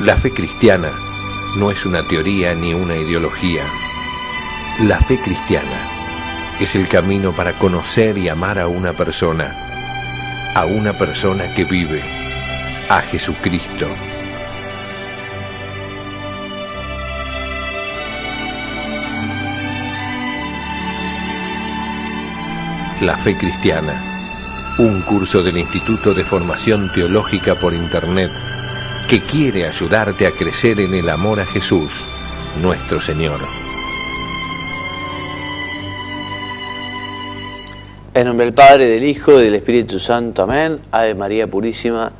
La fe cristiana no es una teoría ni una ideología. La fe cristiana es el camino para conocer y amar a una persona que vive, a Jesucristo. La fe cristiana, un curso del Instituto de Formación Teológica por Internet que quiere ayudarte a crecer en el amor a Jesús, nuestro Señor. En nombre del Padre, del Hijo y del Espíritu Santo. Amén. Ave María Purísima,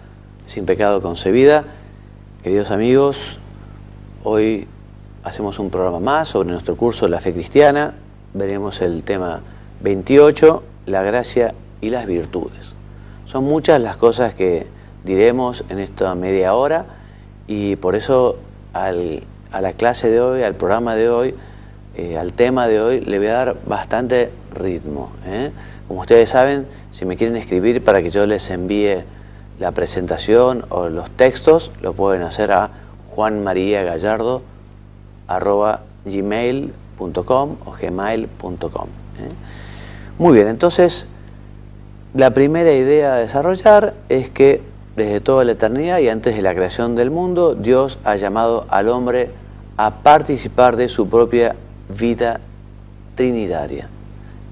sin pecado concebida. Queridos amigos, hoy hacemos un programa más sobre nuestro curso de la fe cristiana. Veremos el tema 28, la gracia y las virtudes. Son muchas las cosas que diremos en esta media hora y por eso a la clase de hoy, al programa de hoy, al tema de hoy, le voy a dar bastante ritmo. Como ustedes saben, si me quieren escribir para que yo les envíe la presentación o los textos, lo pueden hacer a juanmariagallardo@gmail.com o gmail.com. Muy bien, entonces la primera idea a desarrollar es que desde toda la eternidad y antes de la creación del mundo, Dios ha llamado al hombre a participar de su propia vida trinitaria.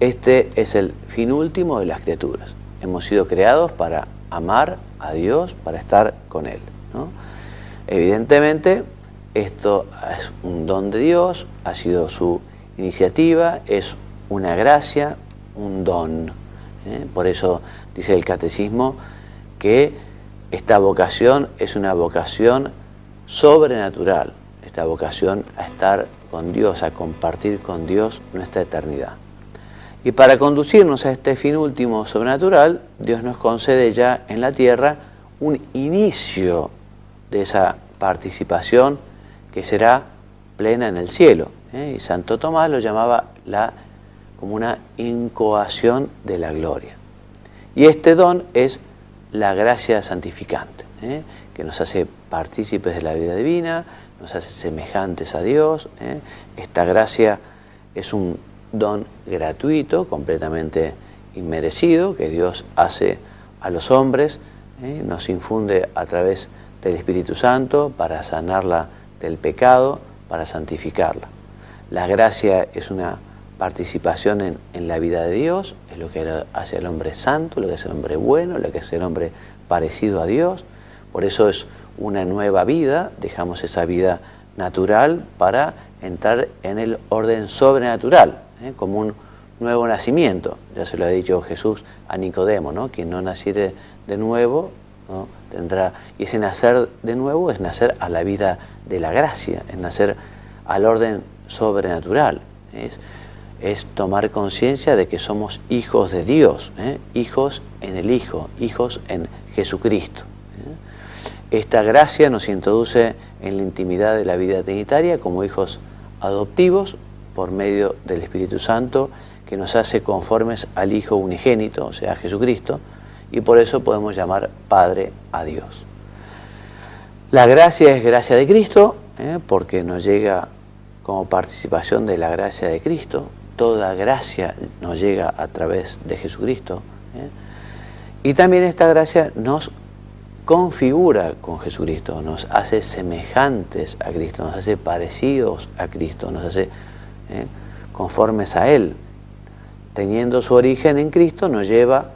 Este es el fin último de las criaturas. Hemos sido creados para amar a Dios, para estar con Él, ¿no? Evidentemente, esto es un don de Dios, ha sido su iniciativa, es una gracia, un don. Por eso dice el Catecismo que esta vocación es una vocación sobrenatural, esta vocación a estar con Dios, a compartir con Dios nuestra eternidad. Y para conducirnos a este fin último sobrenatural, Dios nos concede ya en la tierra un inicio de esa participación que será plena en el cielo. Y Santo Tomás lo llamaba como una incoación de la gloria. Y este don es la gracia santificante, que nos hace partícipes de la vida divina, nos hace semejantes a Dios. Esta gracia es un don gratuito, completamente inmerecido, que Dios hace a los hombres, nos infunde a través del Espíritu Santo para sanarla del pecado, para santificarla. La gracia es una participación en la vida de Dios, es lo que hace al hombre santo, lo que hace al hombre bueno, lo que hace al hombre parecido a Dios. Por eso es una nueva vida, dejamos esa vida natural para entrar en el orden sobrenatural, como un nuevo nacimiento. Ya se lo ha dicho Jesús a Nicodemo, ¿no? Quien no naciere de nuevo, ¿no? tendrá. Y ese nacer de nuevo es nacer a la vida de la gracia, es nacer al orden sobrenatural. Es tomar conciencia de que somos hijos de Dios, hijos en el Hijo, hijos en Jesucristo. Esta gracia nos introduce en la intimidad de la vida trinitaria como hijos adoptivos por medio del Espíritu Santo, que nos hace conformes al Hijo unigénito, o sea, a Jesucristo, y por eso podemos llamar Padre a Dios. La gracia es gracia de Cristo, porque nos llega como participación de la gracia de Cristo. Toda gracia nos llega a través de Jesucristo. Y también esta gracia nos configura con Jesucristo, nos hace semejantes a Cristo, nos hace parecidos a Cristo, nos hace conformes a Él. Teniendo su origen en Cristo, nos llega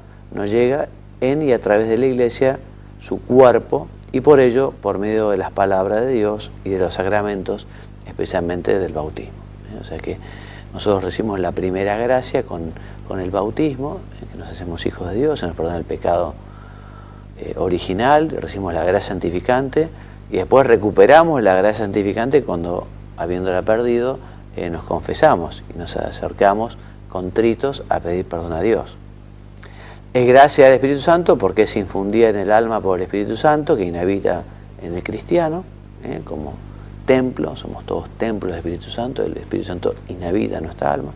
en y a través de la Iglesia su cuerpo, y por ello, por medio de las palabras de Dios y de los sacramentos, especialmente del bautismo. O sea que nosotros recibimos la primera gracia con el bautismo, que nos hacemos hijos de Dios, se nos perdona el pecado original, recibimos la gracia santificante, y después recuperamos la gracia santificante cuando, habiéndola perdido, nos confesamos y nos acercamos contritos a pedir perdón a Dios. Es gracia del Espíritu Santo porque es infundida en el alma por el Espíritu Santo que inhabita en el cristiano, como templo, somos todos templos del Espíritu Santo, el Espíritu Santo inhabita en nuestra alma.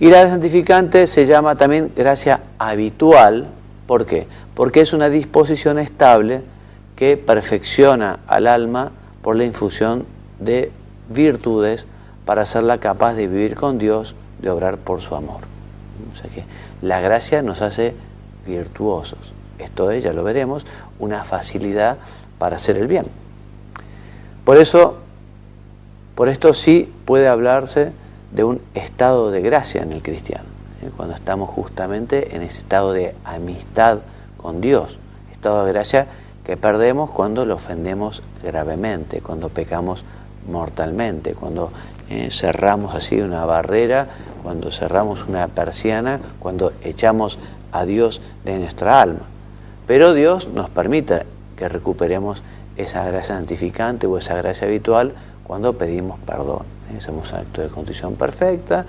Y la gracia santificante se llama también gracia habitual. ¿Por qué? Porque es una disposición estable que perfecciona al alma por la infusión de virtudes para hacerla capaz de vivir con Dios, de obrar por su amor. O sea que la gracia nos hace virtuosos. Esto es, ya lo veremos, una facilidad para hacer el bien. Por esto sí puede hablarse de un estado de gracia en el cristiano, cuando estamos justamente en ese estado de amistad con Dios, estado de gracia que perdemos cuando lo ofendemos gravemente, cuando pecamos mortalmente, cuando cerramos así una barrera, cuando cerramos una persiana, cuando echamos a Dios de nuestra alma. Pero Dios nos permite que recuperemos esa gracia santificante o esa gracia habitual cuando pedimos perdón. Hacemos un acto de contrición perfecta,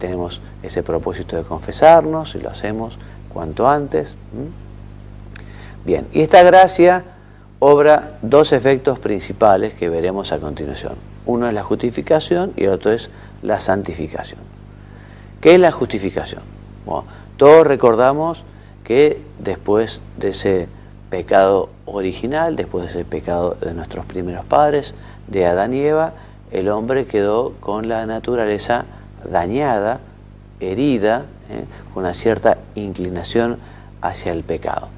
tenemos ese propósito de confesarnos y lo hacemos cuanto antes. Bien, y esta gracia obra dos efectos principales que veremos a continuación. Uno es la justificación y el otro es la santificación. ¿Qué es la justificación? Bueno, todos recordamos que después de ese pecado original, después de ese pecado de nuestros primeros padres, de Adán y Eva, el hombre quedó con la naturaleza dañada, herida, con una cierta inclinación hacia el pecado.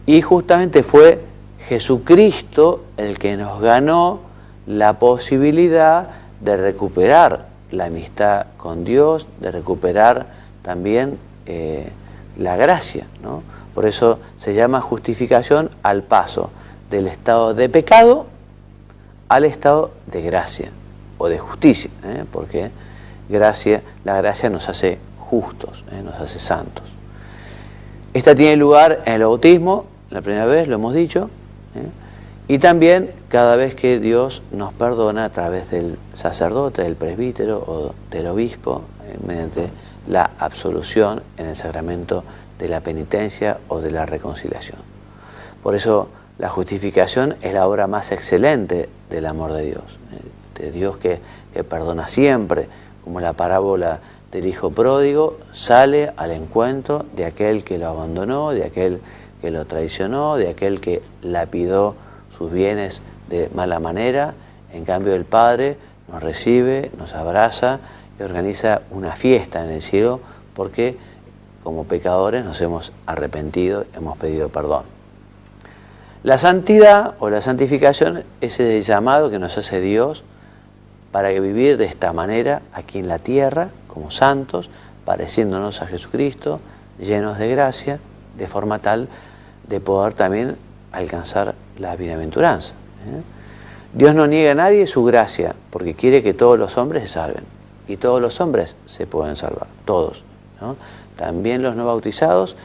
Y justamente fue Jesucristo el que nos ganó la posibilidad de recuperar la amistad con Dios, de recuperar también la gracia, ¿no? Por eso se llama justificación al paso del estado de pecado al estado de gracia o de justicia, porque la gracia nos hace justos, nos hace santos. Esta tiene lugar en el bautismo, la primera vez, lo hemos dicho, y también cada vez que Dios nos perdona a través del sacerdote, del presbítero o del obispo, mediante la absolución en el sacramento de la penitencia o de la reconciliación. Por eso la justificación es la obra más excelente del amor de Dios que perdona siempre, como la parábola del hijo pródigo, sale al encuentro de aquel que lo abandonó, de aquel que lo traicionó, de aquel que lapidó sus bienes de mala manera. En cambio el Padre nos recibe, nos abraza y organiza una fiesta en el cielo porque como pecadores nos hemos arrepentido, hemos pedido perdón. La santidad o la santificación es el llamado que nos hace Dios para vivir de esta manera aquí en la tierra, como santos, pareciéndonos a Jesucristo, llenos de gracia, de forma tal de poder también alcanzar la bienaventuranza. Dios no niega a nadie su gracia, porque quiere que todos los hombres se salven. Y todos los hombres se pueden salvar, todos, ¿no? También los no bautizados,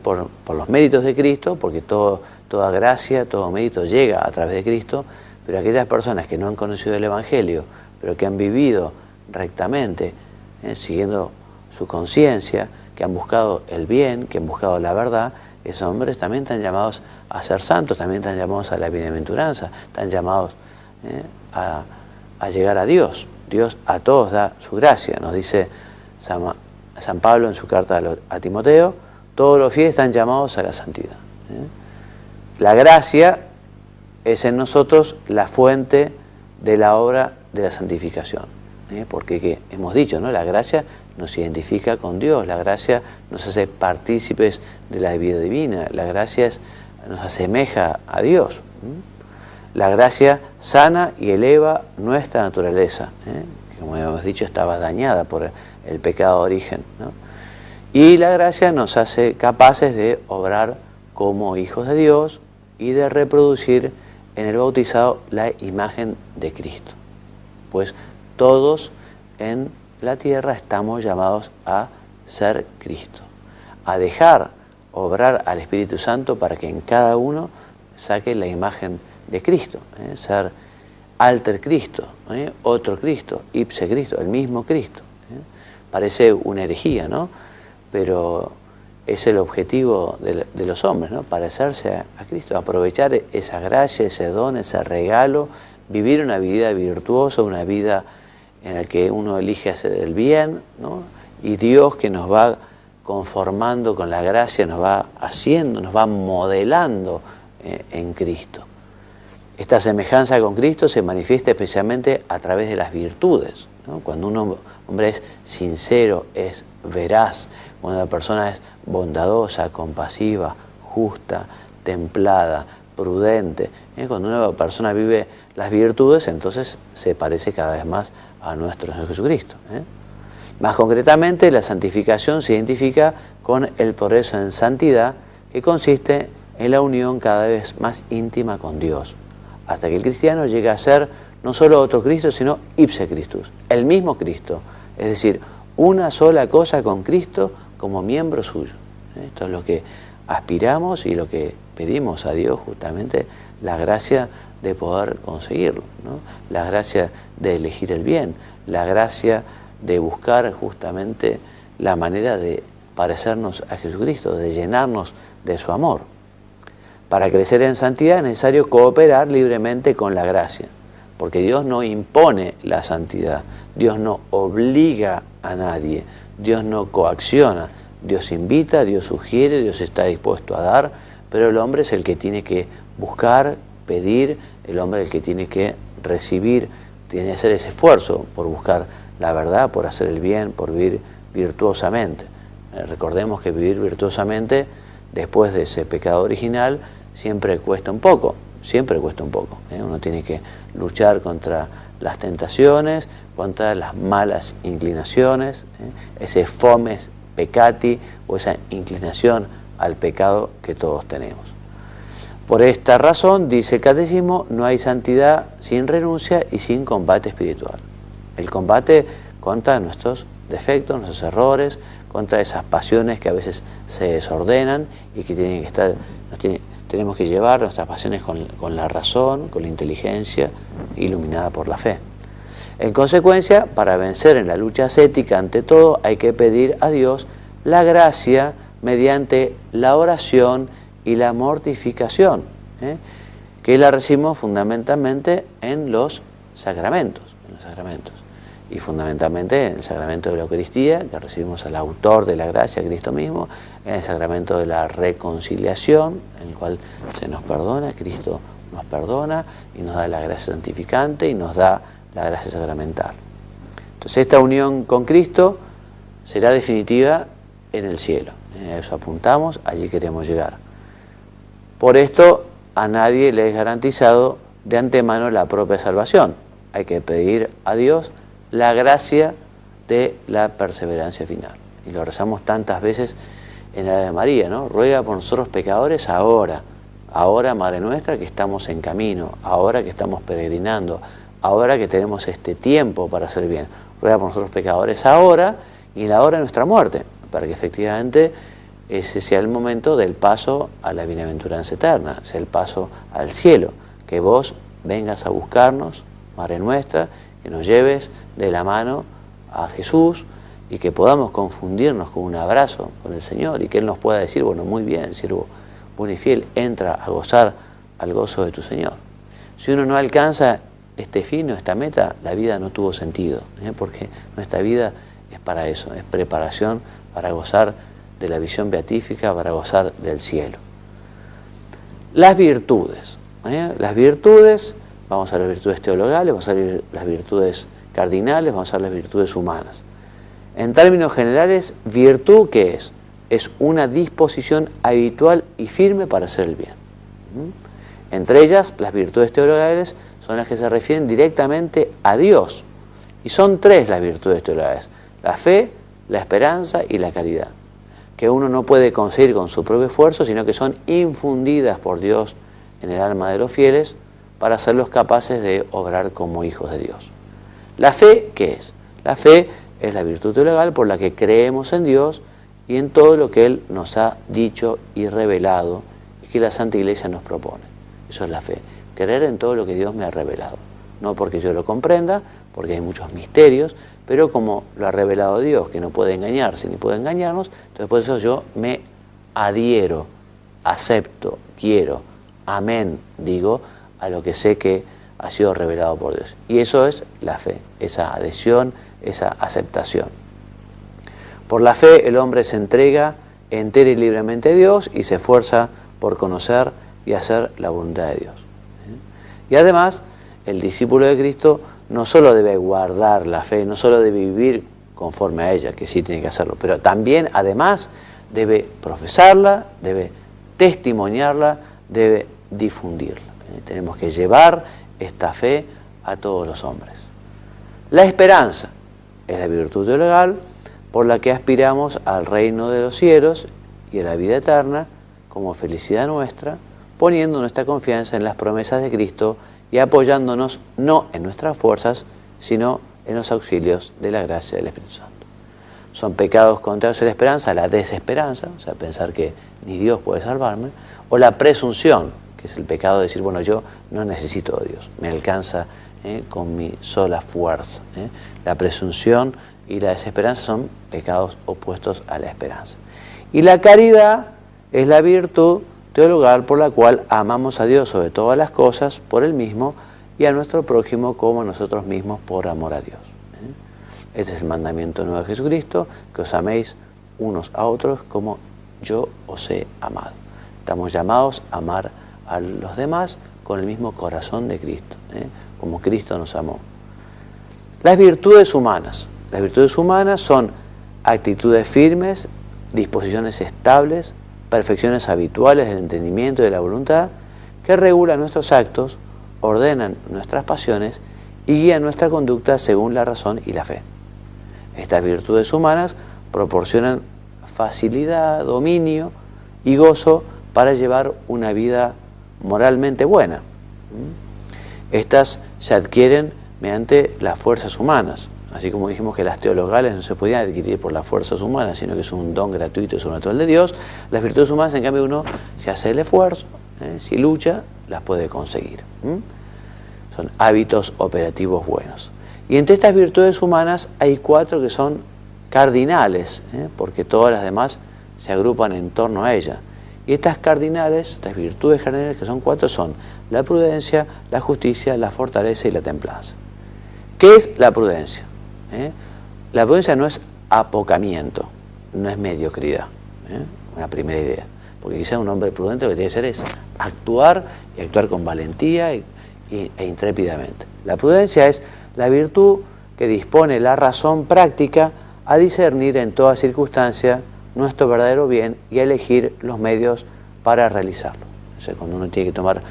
por los méritos de Cristo, porque toda gracia, todo mérito llega a través de Cristo, pero aquellas personas que no han conocido el Evangelio, pero que han vivido rectamente, siguiendo su conciencia, que han buscado el bien, que han buscado la verdad, esos hombres también están llamados a ser santos, también están llamados a la bienaventuranza, están llamados a llegar a Dios. Dios a todos da su gracia, nos dice San Pablo en su carta a Timoteo, todos los fieles están llamados a la santidad. La gracia es en nosotros la fuente de la obra de la santificación, porque hemos dicho, ¿no? La gracia nos identifica con Dios, la gracia nos hace partícipes de la vida divina, la gracia nos asemeja a Dios. La gracia sana y eleva nuestra naturaleza, que como hemos dicho estaba dañada por el pecado de origen, ¿no? Y la gracia nos hace capaces de obrar como hijos de Dios y de reproducir en el bautizado la imagen de Cristo. Pues todos en la tierra estamos llamados a ser Cristo, a dejar obrar al Espíritu Santo para que en cada uno saque la imagen de Cristo, ser alter Cristo, otro Cristo, ipse Cristo, el mismo Cristo. Parece una herejía, ¿no? Pero es el objetivo de los hombres, ¿no? Parecerse a Cristo, aprovechar esa gracia, ese don, ese regalo, vivir una vida virtuosa, una vida en la que uno elige hacer el bien, ¿no? Y Dios que nos va conformando con la gracia, nos va haciendo, nos va modelando en Cristo. Esta semejanza con Cristo se manifiesta especialmente a través de las virtudes, ¿no? Cuando un hombre es sincero, es veraz, cuando la persona es bondadosa, compasiva, justa, templada, prudente, cuando una persona vive las virtudes, entonces se parece cada vez más a nuestro Señor Jesucristo. Más concretamente, la santificación se identifica con el progreso en santidad, que consiste en la unión cada vez más íntima con Dios, hasta que el cristiano llegue a ser no solo otro Cristo, sino ipse Christus, el mismo Cristo, es decir, una sola cosa con Cristo como miembro suyo. Esto es lo que aspiramos y lo que pedimos a Dios, justamente la gracia de poder conseguirlo, ¿no? La gracia de elegir el bien, la gracia de buscar justamente la manera de parecernos a Jesucristo, de llenarnos de su amor. Para crecer en santidad es necesario cooperar libremente con la gracia, porque Dios no impone la santidad, Dios no obliga a nadie, Dios no coacciona, Dios invita, Dios sugiere, Dios está dispuesto a dar, pero el hombre es el que tiene que buscar, pedir, el hombre es el que tiene que recibir, tiene que hacer ese esfuerzo por buscar la verdad, por hacer el bien, por vivir virtuosamente. Recordemos que vivir virtuosamente después de ese pecado original siempre cuesta un poco, Uno tiene que luchar contra las tentaciones, contra las malas inclinaciones, ese fomes peccati o esa inclinación al pecado que todos tenemos. Por esta razón, dice el Catecismo, no hay santidad sin renuncia y sin combate espiritual. El combate contra nuestros defectos, nuestros errores, contra esas pasiones que a veces se desordenan y que tienen que estar, tenemos que llevar nuestras pasiones con la razón, con la inteligencia, iluminada por la fe. En consecuencia, para vencer en la lucha ascética, ante todo, hay que pedir a Dios la gracia mediante la oración y la mortificación, que la recibimos fundamentalmente en los sacramentos, y fundamentalmente en el sacramento de la Eucaristía, que recibimos al autor de la gracia, Cristo mismo, en el sacramento de la reconciliación, en el cual se nos perdona, Cristo nos perdona y nos da la gracia santificante y nos da la gracia sacramental. Entonces esta unión con Cristo será definitiva en el cielo. A eso apuntamos, allí queremos llegar. Por esto a nadie le es garantizado de antemano la propia salvación. Hay que pedir a Dios la gracia de la perseverancia final. Y lo rezamos tantas veces en la Ave María, ¿no? Ruega por nosotros pecadores ahora, Madre nuestra, que estamos en camino, ahora que estamos peregrinando, ahora que tenemos este tiempo para hacer bien. Ruega por nosotros pecadores ahora y en la hora de nuestra muerte, para que efectivamente ese sea el momento del paso a la bienaventuranza eterna, sea el paso al cielo, que vos vengas a buscarnos, Madre nuestra, que nos lleves de la mano a Jesús y que podamos confundirnos con un abrazo con el Señor y que Él nos pueda decir, bueno, muy bien, siervo bueno y fiel, entra a gozar al gozo de tu Señor. Si uno no alcanza este fin o esta meta, la vida no tuvo sentido, porque nuestra vida es para eso, es preparación para gozar de la visión beatífica, para gozar del cielo. Las virtudes, vamos a ver las virtudes teologales, vamos a ver las virtudes cardinales, vamos a ver las virtudes humanas. En términos generales, virtud, ¿qué es? Es una disposición habitual y firme para hacer el bien. Entre ellas, las virtudes teologales son las que se refieren directamente a Dios. Y son tres las virtudes teologales: la fe, la esperanza y la caridad, que uno no puede conseguir con su propio esfuerzo, sino que son infundidas por Dios en el alma de los fieles para hacerlos capaces de obrar como hijos de Dios. La fe, ¿qué es? La fe es la virtud teologal por la que creemos en Dios y en todo lo que Él nos ha dicho y revelado y que la Santa Iglesia nos propone. Eso es la fe, creer en todo lo que Dios me ha revelado. No porque yo lo comprenda, porque hay muchos misterios, pero como lo ha revelado Dios, que no puede engañarse ni puede engañarnos, entonces por eso yo me adhiero, acepto, quiero, amén, digo, a lo que sé que ha sido revelado por Dios. Y eso es la fe, esa adhesión, esa aceptación. Por la fe el hombre se entrega entera y libremente a Dios y se esfuerza por conocer y hacer la voluntad de Dios. Y además, el discípulo de Cristo no solo debe guardar la fe, no solo debe vivir conforme a ella, que sí tiene que hacerlo, pero también, además, debe profesarla, debe testimoniarla, debe difundirla. Tenemos que llevar esta fe a todos los hombres. La esperanza es la virtud teologal por la que aspiramos al reino de los cielos y a la vida eterna como felicidad nuestra, poniendo nuestra confianza en las promesas de Cristo y apoyándonos no en nuestras fuerzas, sino en los auxilios de la gracia del Espíritu Santo. Son pecados contrarios a la esperanza, la desesperanza, o sea, pensar que ni Dios puede salvarme, o la presunción, que es el pecado de decir, bueno, yo no necesito a Dios, me alcanza con mi sola fuerza. La presunción y la desesperanza son pecados opuestos a la esperanza. Y la caridad es la virtud teologal por la cual amamos a Dios sobre todas las cosas por Él mismo y a nuestro prójimo como a nosotros mismos por amor a Dios. Ese es el mandamiento nuevo de Jesucristo, que os améis unos a otros como yo os he amado. Estamos llamados a amar a los demás con el mismo corazón de Cristo, como Cristo nos amó. Las virtudes humanas. Las virtudes humanas son actitudes firmes, disposiciones estables, perfecciones habituales del entendimiento y de la voluntad, que regulan nuestros actos, ordenan nuestras pasiones y guían nuestra conducta según la razón y la fe. Estas virtudes humanas proporcionan facilidad, dominio y gozo para llevar una vida moralmente buena. Estas se adquieren mediante las fuerzas humanas, así como dijimos que las teologales no se podían adquirir por las fuerzas humanas, sino que es un don gratuito y sobrenatural de Dios. Las virtudes humanas, en cambio, uno, si hace el esfuerzo, si lucha, las puede conseguir. Son hábitos operativos buenos. Y entre estas virtudes humanas hay 4 que son cardinales, porque todas las demás se agrupan en torno a ella. Y estas cardinales, estas virtudes cardinales que son 4, son la prudencia, la justicia, la fortaleza y la templanza. ¿Qué es la prudencia? La prudencia no es apocamiento, no es mediocridad. Una primera idea. Porque quizá un hombre prudente lo que tiene que hacer es actuar, y actuar con valentía e intrépidamente. La prudencia es la virtud que dispone la razón práctica a discernir en toda circunstancia nuestro verdadero bien y a elegir los medios para realizarlo. O sea, cuando uno tiene que tomar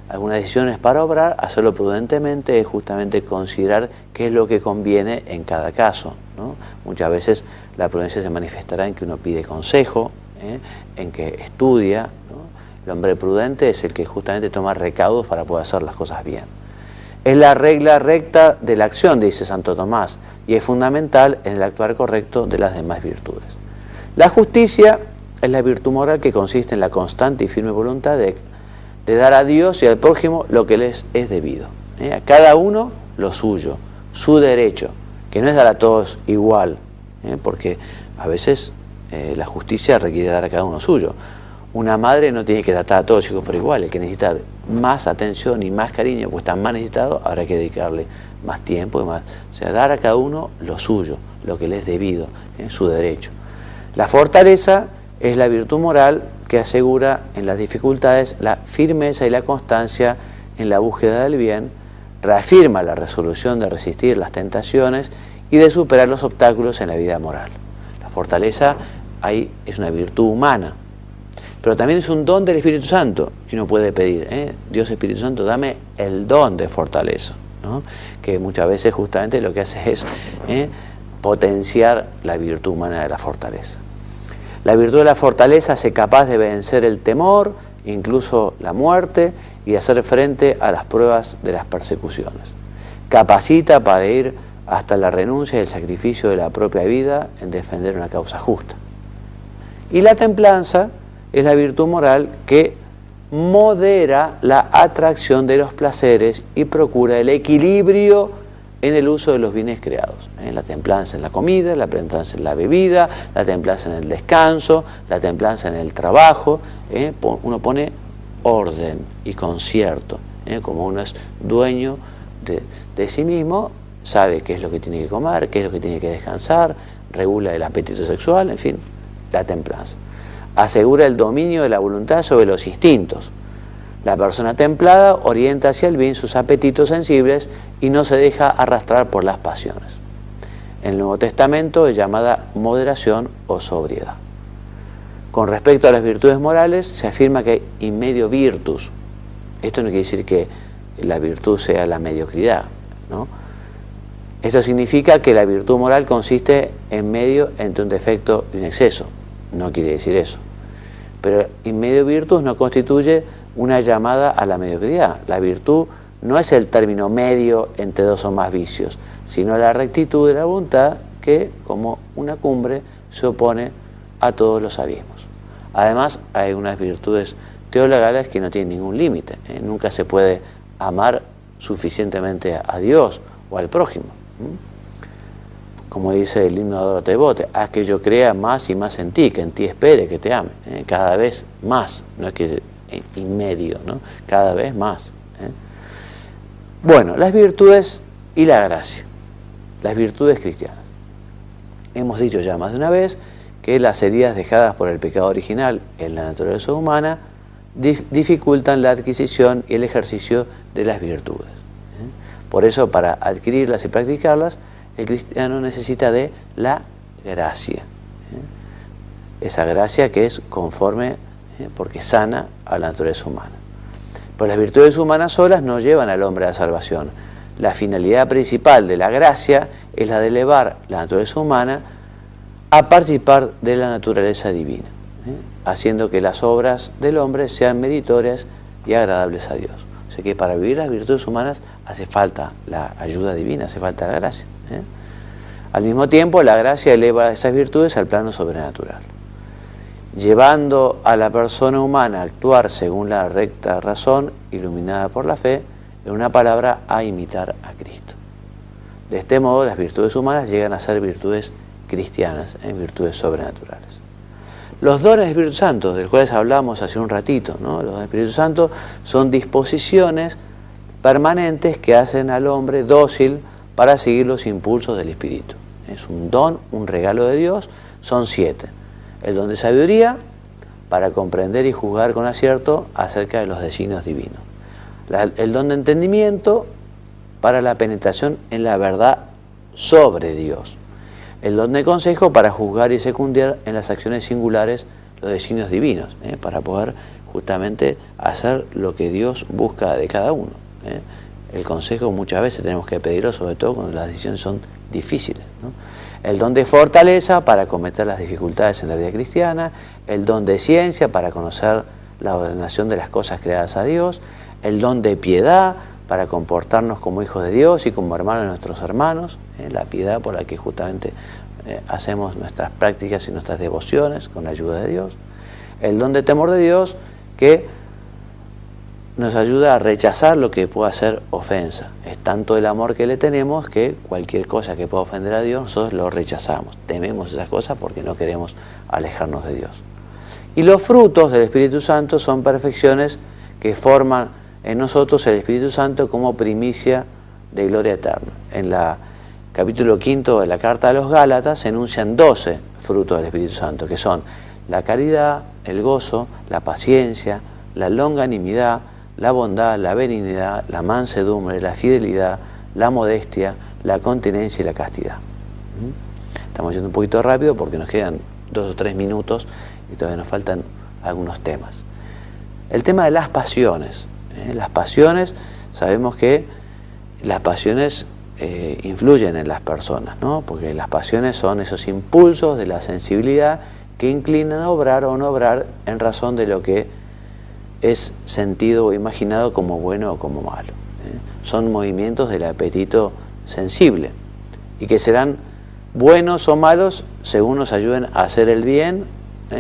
algunas decisiones para obrar, hacerlo prudentemente es justamente considerar qué es lo que conviene en cada caso, ¿no? Muchas veces la prudencia se manifestará en que uno pide consejo, en que estudia, ¿no? El hombre prudente es el que justamente toma recaudos para poder hacer las cosas bien. Es la regla recta de la acción, dice Santo Tomás, y es fundamental en el actuar correcto de las demás virtudes. La justicia es la virtud moral que consiste en la constante y firme voluntad de dar a Dios y al prójimo lo que les es debido. A cada uno lo suyo, su derecho, que no es dar a todos igual, porque a veces la justicia requiere dar a cada uno suyo. Una madre no tiene que tratar a todos los hijos por igual. El que necesita más atención y más cariño, pues está más necesitado, habrá que dedicarle más tiempo y más. O sea, dar a cada uno lo suyo, lo que le es debido, su derecho. La fortaleza es la virtud moral que asegura en las dificultades la firmeza y la constancia en la búsqueda del bien, reafirma la resolución de resistir las tentaciones y de superar los obstáculos en la vida moral. La fortaleza ahí es una virtud humana, pero también es un don del Espíritu Santo que uno puede pedir. Dios Espíritu Santo, dame el don de fortaleza, ¿no? Que muchas veces justamente lo que hace es potenciar la virtud humana de la fortaleza. La virtud de la fortaleza hace capaz de vencer el temor, incluso la muerte, y de hacer frente a las pruebas de las persecuciones. Capacita para ir hasta la renuncia y el sacrificio de la propia vida en defender una causa justa. Y la templanza es la virtud moral que modera la atracción de los placeres y procura el equilibrio en el uso de los bienes creados. La templanza en la comida, la templanza en la bebida, la templanza en el descanso, la templanza en el trabajo. Uno pone orden y concierto. Como uno es dueño de sí mismo, sabe qué es lo que tiene que comer, qué es lo que tiene que descansar, regula el apetito sexual, en fin, la templanza. Asegura el dominio de la voluntad sobre los instintos. La persona templada orienta hacia el bien sus apetitos sensibles y no se deja arrastrar por las pasiones. En el Nuevo Testamento es llamada moderación o sobriedad. Con respecto a las virtudes morales, se afirma que hay in medio virtus. Esto no quiere decir que la virtud sea la mediocridad, ¿no? Esto significa que la virtud moral consiste en medio entre un defecto y un exceso. No quiere decir eso. Pero in medio virtus no constituye una llamada a la mediocridad. La virtud no es el término medio entre dos o más vicios, sino la rectitud de la voluntad que, como una cumbre, se opone a todos los abismos. Además, hay unas virtudes teologales que no tienen ningún límite. Nunca se puede amar suficientemente a Dios o al prójimo. Como dice el himno de Adórate Devote, haz que yo crea más y más en ti, que en ti espere, que te ame. Cada vez más, no es que en medio, ¿no? Cada vez más. Bueno, las virtudes y la gracia, las virtudes cristianas. Hemos dicho ya más de una vez que las heridas dejadas por el pecado original en la naturaleza humana dificultan la adquisición y el ejercicio de las virtudes. Por eso, para adquirirlas y practicarlas, el cristiano necesita de la gracia. Esa gracia que es conforme, porque sana a la naturaleza humana. Pero las virtudes humanas solas no llevan al hombre a la salvación. La finalidad principal de la gracia es la de elevar la naturaleza humana a participar de la naturaleza divina, haciendo que las obras del hombre sean meritorias y agradables a Dios. O sea que para vivir las virtudes humanas hace falta la ayuda divina, hace falta la gracia. Al mismo tiempo, la gracia eleva esas virtudes al plano sobrenatural, llevando a la persona humana a actuar según la recta razón, iluminada por la fe, en una palabra, a imitar a Cristo. De este modo, las virtudes humanas llegan a ser virtudes cristianas, en virtudes sobrenaturales. Los dones del Espíritu Santo, de los cuales hablamos hace un ratito, ¿no? Los del Espíritu Santo son disposiciones permanentes que hacen al hombre dócil para seguir los impulsos del Espíritu. Es un don, un regalo de Dios, son 7. El don de sabiduría, para comprender y juzgar con acierto acerca de los designios divinos. El don de entendimiento, para la penetración en la verdad sobre Dios. El don de consejo, para juzgar y secundar en las acciones singulares los designios divinos, para poder justamente hacer lo que Dios busca de cada uno. El consejo muchas veces tenemos que pedirlo, sobre todo cuando las decisiones son difíciles, ¿no? El don de fortaleza, para acometer las dificultades en la vida cristiana. El don de ciencia, para conocer la ordenación de las cosas creadas a Dios. El don de piedad, para comportarnos como hijos de Dios y como hermanos de nuestros hermanos, la piedad por la que justamente hacemos nuestras prácticas y nuestras devociones con la ayuda de Dios. El don de temor de Dios, que nos ayuda a rechazar lo que pueda ser ofensa. Es tanto el amor que le tenemos que cualquier cosa que pueda ofender a Dios, nosotros lo rechazamos. Tememos esas cosas porque no queremos alejarnos de Dios. Y los frutos del Espíritu Santo son perfecciones que forman en nosotros el Espíritu Santo como primicia de gloria eterna. En el capítulo 5 de la carta a los Gálatas se enuncian 12 frutos del Espíritu Santo, que son la caridad, el gozo, la paciencia, la longanimidad, la bondad, la benignidad, la mansedumbre, la fidelidad, la modestia, la continencia y la castidad. Estamos yendo un poquito rápido porque nos quedan 2 o 3 minutos y todavía nos faltan algunos temas. El tema de las pasiones. Las pasiones, sabemos que las pasiones influyen en las personas, ¿no? Porque las pasiones son esos impulsos de la sensibilidad que inclinan a obrar o no obrar en razón de lo que es sentido o imaginado como bueno o como malo. Son movimientos del apetito sensible y que serán buenos o malos según nos ayuden a hacer el bien,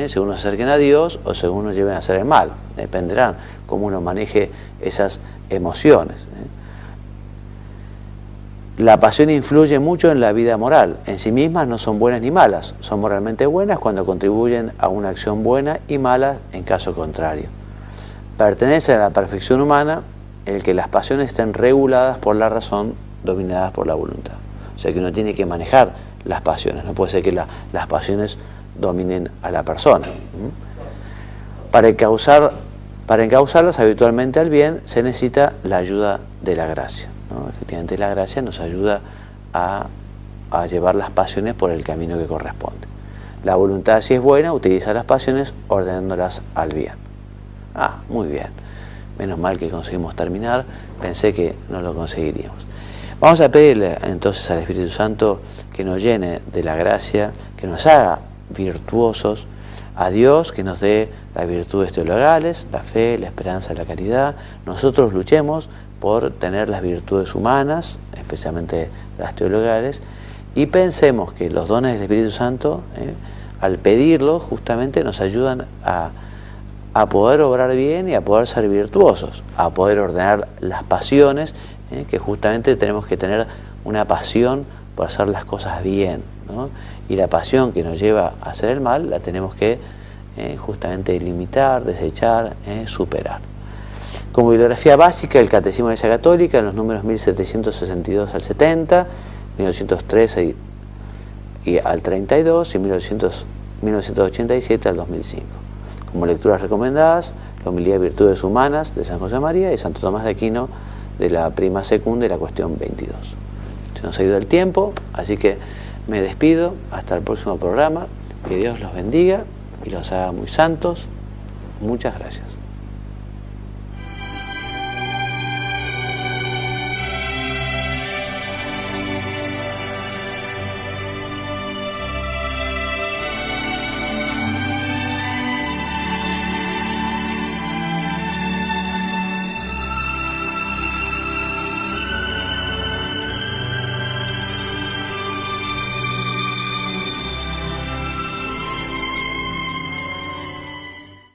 según nos acerquen a Dios o según nos lleven a hacer el mal. Dependerán cómo uno maneje esas emociones. La pasión influye mucho en la vida moral. En sí mismas no son buenas ni malas. Son moralmente buenas cuando contribuyen a una acción buena y malas en caso contrario. Pertenece a la perfección humana el que las pasiones estén reguladas por la razón, dominadas por la voluntad. O sea que uno tiene que manejar las pasiones. No puede ser que las pasiones dominen a la persona. Para causar Para encauzarlas habitualmente al bien se necesita la ayuda de la gracia, ¿no? Efectivamente la gracia nos ayuda a llevar las pasiones por el camino que corresponde. La voluntad, si es buena, utiliza las pasiones ordenándolas al bien. Ah, muy bien. Menos mal que conseguimos terminar. Pensé que no lo conseguiríamos. Vamos a pedirle entonces al Espíritu Santo que nos llene de la gracia, que nos haga virtuosos, a Dios que nos dé las virtudes teologales, la fe, la esperanza, la caridad. Nosotros luchemos por tener las virtudes humanas, especialmente las teologales, y pensemos que los dones del Espíritu Santo, al pedirlos, justamente nos ayudan a poder obrar bien y a poder ser virtuosos, a poder ordenar las pasiones, que justamente tenemos que tener una pasión por hacer las cosas bien, ¿no? Y la pasión que nos lleva a hacer el mal la tenemos que justamente limitar, desechar, superar. Como bibliografía básica, el Catecismo de la Iglesia Católica, en los números 1762 al 70, 1913 al 32 y 1987 al 2005. Como lecturas recomendadas, la Homilía de Virtudes Humanas de San José María y Santo Tomás de Aquino de la Prima Secunda y la cuestión 22. Se nos ha ido el tiempo, así que me despido. Hasta el próximo programa. Que Dios los bendiga y los haga muy santos. Muchas gracias.